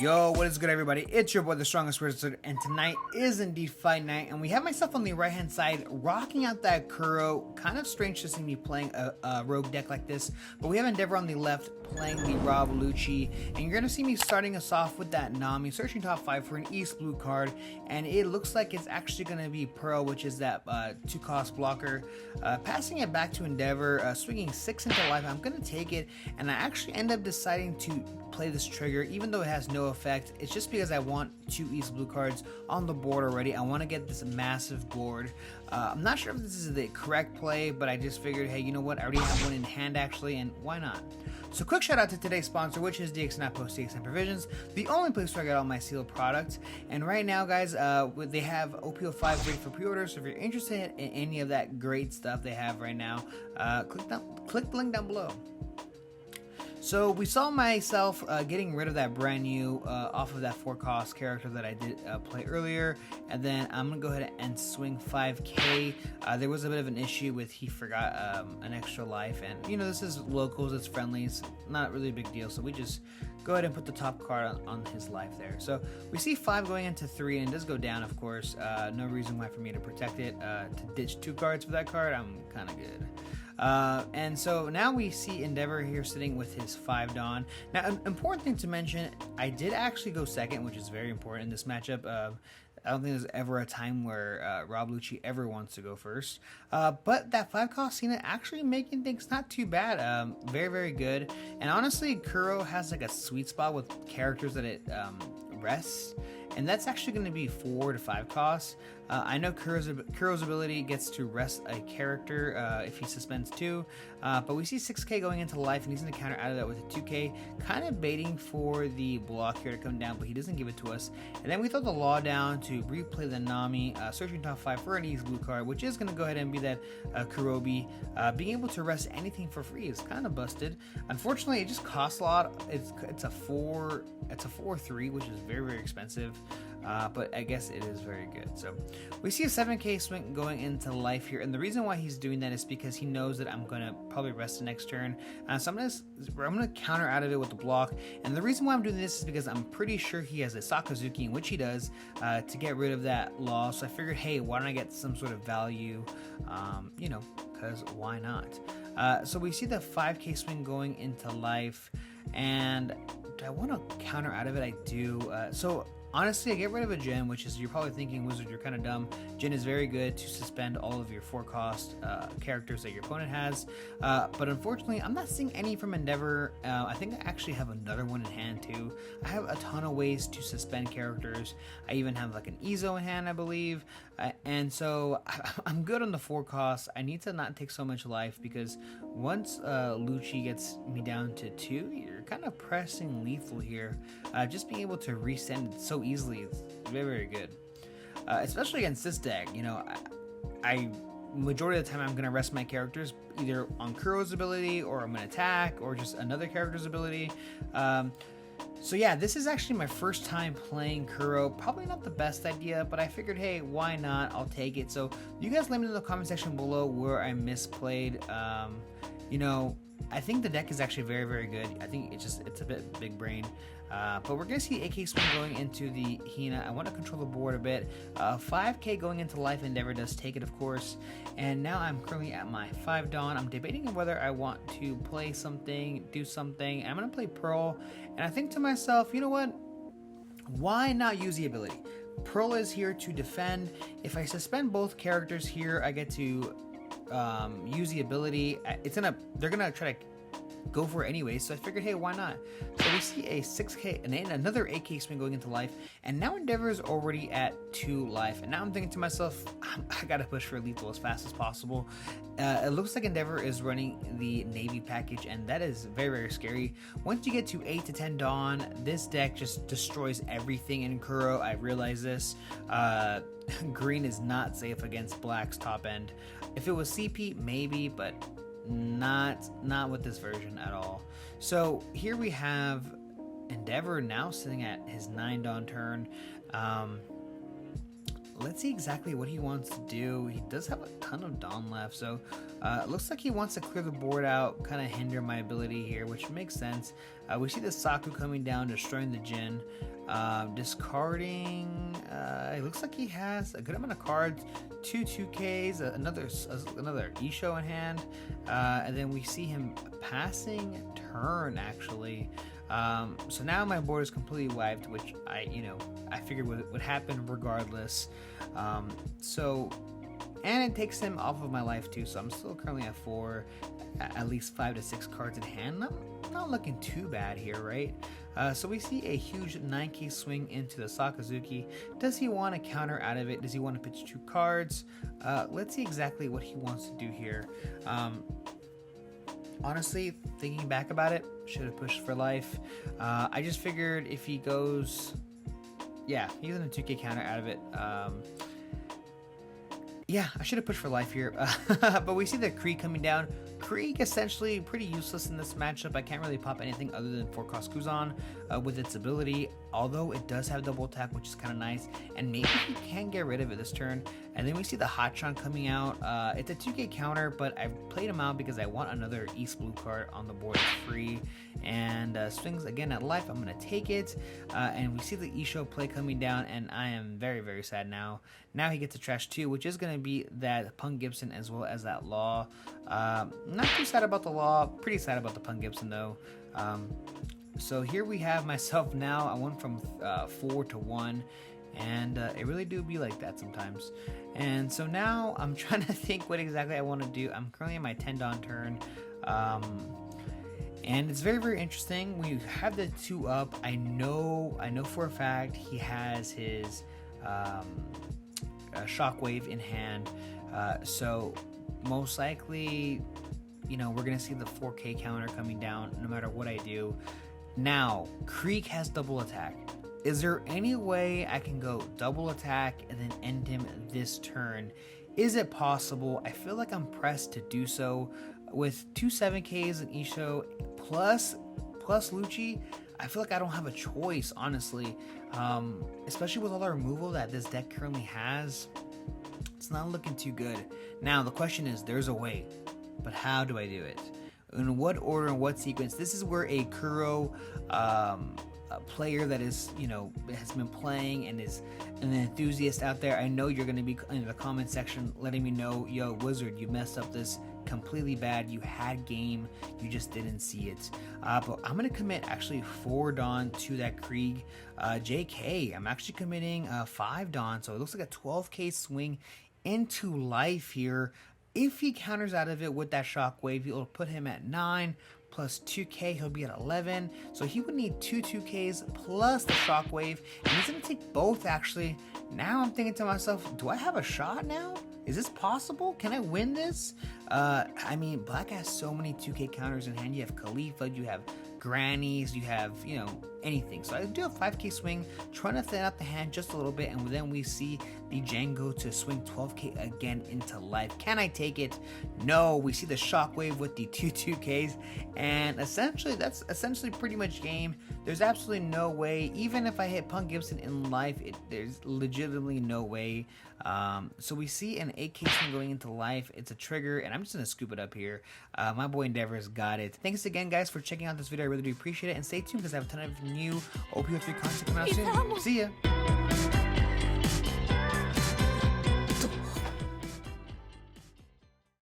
Yo, what is good, everybody? It's your boy, the Strongest Wizard, and tonight is indeed fight night, and we have myself on the right-hand side rocking out that Kuro. Kind of strange to see me playing a rogue deck like this, but we have Endeavor on the left playing the Lucci, and you're going to see me starting us off with that Nami, searching top 5 for an East blue card, and it looks like it's actually going to be Pro, which is that 2-cost blocker. Passing it back to Endeavor, swinging 6 into life. I'm going to take it, and I actually end up deciding to play this trigger, even though it has no effect. It's just because I want 2 East blue cards on the board already. I want to get this massive board. I'm not sure if this is the correct play, but I just figured, hey, you know what? I already have one in hand actually, and why not? So quick shout out to today's sponsor, which is DXN Outpost, DXN Provisions, the only place where I get all my sealed products. And right now, guys, they have OP05 ready for pre-order. So if you're interested in any of that great stuff they have right now, click the link down below. So we saw myself getting rid of that brand new off of that 4-cost character that I did play earlier, and then I'm gonna go ahead and swing 5k. There was a bit of an issue with he forgot an extra life, and you know, this is locals, it's friendlies, not really a big deal, so we just go ahead and put the top card on his life there. So we see 5 going into 3, and it does go down, of course. No reason why for me to protect it. To ditch 2 cards for that card, I'm kind of good. And so now we see Endeavor here sitting with his 5 Dawn. Now, an important thing to mention, I did actually go second, which is very important in this matchup. I don't think there's ever a time where Lucci ever wants to go first. But that 5-cost Cena actually making things not too bad. Very, very good. And honestly, Kuro has like a sweet spot with characters that it rests. And that's actually going to be 4 to 5 costs. I know Kuro's ability gets to rest a character if he suspends 2, but we see 6k going into life, and he's going to counter out of that with a 2k, kind of baiting for the block here to come down, but he doesn't give it to us. And then we throw the Law down to replay the Nami, searching top 5 for an East blue card, which is going to go ahead and be that Kurobi. Being able to rest anything for free is kind of busted. Unfortunately, it just costs a lot. It's a 4/3, which is very, very expensive. But I guess it is very good. So we see a 7k swing going into life here, and the reason why he's doing that is because he knows that I'm gonna probably rest the next turn. So I'm gonna counter out of it with the block, and the reason why I'm doing this is because I'm pretty sure he has a Sakazuki, in which he does, to get rid of that Law. So I figured, hey, why don't I get some sort of value, you know, because why not? So we see the 5k swing going into life, and do I want to counter out of it? I do. So honestly, I get rid of a Jin, which is, you're probably thinking, Wizard, you're kind of dumb. Jin is very good to suspend all of your 4-cost characters that your opponent has. But unfortunately, I'm not seeing any from Endeavor. I think I actually have another one in hand too. I have a ton of ways to suspend characters. I even have like an Ezo in hand, I believe. And so I'm good on the 4-cost. I need to not take so much life, because once Lucci gets me down to 2, you're kind of pressing lethal here. Just being able to resend so easily is very, very good. Especially against this deck, you know, I majority of the time I'm going to rest my characters either on Kuro's ability, or I'm going to attack, or just another character's ability. So yeah, this is actually my first time playing Kuro. Probably not the best idea, but I figured, hey, why not? I'll take it. So you guys let me know in the comment section below where I misplayed. You know, I think the deck is actually very, very good. I think it's a bit big brain. But we're going to see AK swing going into the Hina. I want to control the board a bit. 5k going into life. Endeavor does take it, of course. And now I'm currently at my 5 Dawn. I'm debating whether I want to play something, do something. I'm going to play Pearl. And I think to myself, you know what? Why not use the ability? Pearl is here to defend. If I suspend both characters here, I get to use the ability. They're gonna try to go for it anyway, so I figured, hey, why not? So we see a 6k and then another 8k swing going into life, and now Endeavor is already at 2 life, and now I'm thinking to myself, I gotta push for lethal as fast as possible. It looks like Endeavor is running the Navy package, and that is very, very scary. Once you get to 8 to 10 Dawn, this deck just destroys everything in Kuro. I realize this. Green is not safe against Black's top end. If it was CP, maybe, but not with this version at all. So here we have Endeavor now sitting at his 9 Dawn turn. let's see exactly what he wants to do. He does have a ton of Dawn left, so it looks like he wants to clear the board out, kind of hinder my ability here, which makes sense. We see the Saku coming down, destroying the Jin, discarding. It looks like he has a good amount of cards, 2/2Ks, another Isho in hand, and then we see him passing turn actually. So now my board is completely wiped, which I figured would happen regardless. And it takes him off of my life too, so I'm still currently at 4, at least 5 to 6 cards in hand. Not looking too bad here, right? So we see a huge 9K swing into the Sakazuki. Does he want to counter out of it? Does he want to pitch 2 cards? Let's see exactly what he wants to do here. Honestly, thinking back about it, should have pushed for life. I just figured if he goes, yeah, he's in a 2K counter out of it. Yeah, I should have pushed for life here. But we see the Krieg coming down. Krieg essentially pretty useless in this matchup. I can't really pop anything other than 4-cost Kuzan with its ability, although it does have double attack, which is kind of nice, and maybe he can get rid of it this turn. And then we see the Hotshot coming out. It's a 2K counter, but I played him out because I want another East Blue card on the board free, and swings again at life. I'm going to take it, and we see the Isho play coming down, and I am very, very sad now. Now he gets a trash 2, which is going to be that Punk Gibson as well as that Law. Not too sad about the Law, pretty sad about the Punk Gibson though. So here we have myself now. I went from 4 to 1, and it really do be like that sometimes. And so now I'm trying to think what exactly I want to do. I'm currently in my 10 Dawn turn. And it's very, very interesting. We have the 2 up. I know for a fact he has his Shockwave in hand. So most likely, we're gonna see the 4K counter coming down no matter what I do. Now, Krieg has double attack. Is there any way I can go double attack and then end him this turn? Is it possible? I feel like I'm pressed to do so. With 2 7Ks in Isho plus Lucci, I feel like I don't have a choice, honestly. Especially with all the removal that this deck currently has. It's not looking too good. Now, the question is, there's a way, but how do I do it? In what order and what sequence? This is where a Kuro a player that is, has been playing and is an enthusiast out there. I know you're going to be in the comment section letting me know, yo, Wizard, you messed up this completely bad. You had game, you just didn't see it. But I'm going to commit actually 4 Dawn to that Krieg. JK, I'm actually committing 5 Dawn, so it looks like a 12K swing into life here. If he counters out of it with that Shockwave, it'll put him at 9 plus 2K, he'll be at 11. So he would need 2 2Ks plus the Shockwave, and he's gonna take both actually. Now I'm thinking to myself, do I have a shot now? Is this possible? Can I win this? I mean, Black has so many 2K counters in hand. You have Khalifa, you have Grannies, you have, anything. So I do a 5K swing, trying to thin out the hand just a little bit, and then we see the Django to swing 12K again into life. Can I take it? No. We see the Shockwave with the 2 2Ks, and essentially that's pretty much game. There's absolutely no way, even if I hit Punk Gibson in life, there's legitimately no way. So we see an 8K swing going into life. It's a trigger, and I'm just gonna scoop it up here. My boy Endeavor's got it. Thanks again, guys, for checking out this video. I really do appreciate it, and stay tuned because I have a ton of new OP03 content coming out soon. See ya.